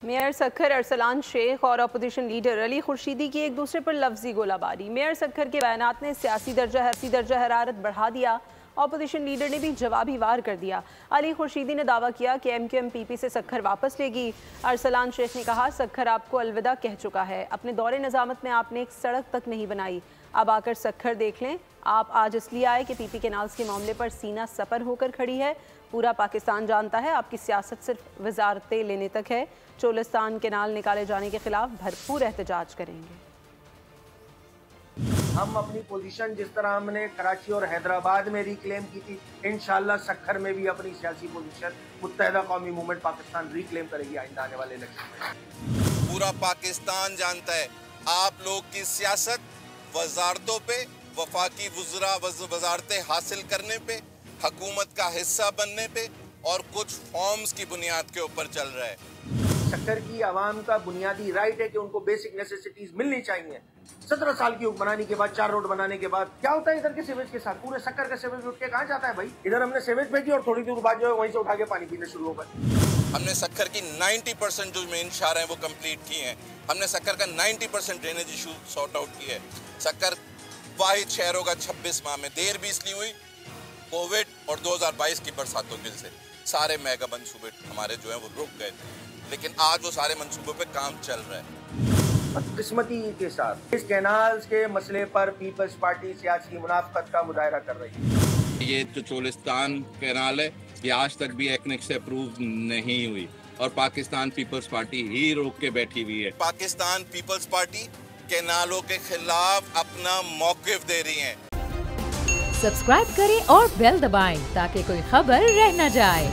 Mayor Sukkur, Arsalan Sheikh और opposition leader Ali Khurshidi की एक दूसरे पर लफ्जी गोलाबारी। मेयर सक्खर के बयानात ने सियासी दर्जा हरारत बढ़ा दिया। अपोजिशन लीडर ने भी जवाबी वार कर दिया। अली खुर्शीदी ने दावा किया कि MQM PP से सक्खर वापस लेगी। अरसलान शेख ने कहा, सक्खर आपको अलविदा कह चुका है। अपने दौरे निजामत में आपने एक सड़क तक नहीं बनाई। अब आकर सक्खर देख लें। आप आज इसलिए आए कि PP केनाल्स के मामले पर सीना सपर होकर खड़ी है। पूरा पाकिस्तान जानता है आपकी सियासत सिर्फ वजारतें लेने तक है। चोलिस्तान केनाल निकाले जाने के खिलाफ भरपूर एहतजाज करेंगे। हम अपनी पोजीशन जिस तरह हमने कराची और हैदराबाद में रिक्लेम की थी, इंशाल्लाह सक्खर में भी अपनी सियासी पोजीशन मुत्तहिदा कौमी मूवमेंट पाकिस्तान रिक्लेम करेगी आइंदा आने वाले इलेक्शन में। पूरा पाकिस्तान जानता है आप लोग की सियासत वजारतों पे, वफाकी वजारतें हासिल करने पे, हुकूमत का हिस्सा बनने पे और कुछ फॉर्म्स की बुनियाद के ऊपर चल रहा है। सक्खर की आवाम का बुनियादी राइट है कि उनको बेसिक नेसेसिटीज मिलनी चाहिए। 17 साल की हुक्मरानी के बाद 4 रोड बनाने के बाद क्या होता है इधर के सीवेज के साथ? पूरे सक्खर का सीवेज उठ के कहाँ जाता है भाई? इधर हमने सीवेज भेजी और थोड़ी दूर बाद जो है वहीं से उठा के पानी पीने शुरू हो गए। हमने सक्खर की 90% जो मेन शार हैं वो कंप्लीट किए हैं। हमने सक्खर का 90% ड्रेनेज इशू सॉर्ट आउट किया है। सक्खर वाहिद शहरों का 26 माह में देर भी इसलिए हुई कोविड और 2022 की बरसातों के से सारे मेगा मंसूबे हमारे जो हैं वो रुक गए थे, लेकिन आज वो सारे मंसूबों पे काम चल रहा है। बदकिस्मती के साथ इस कैनाल्स के मसले पर पीपल्स पार्टी सियासी मुनाफकत का मुजाहरा कर रही है। ये जो चोलिस्तान कैनाल है ये आज तक भी एक्निक से अप्रूव नहीं हुई और पाकिस्तान पीपल्स पार्टी ही रोक के बैठी हुई है। पाकिस्तान पीपल्स पार्टी कैनालों के खिलाफ अपना मौकिफ दे रही है। सब्सक्राइब करें और बेल दबाएं ताकि कोई खबर रह न जाए।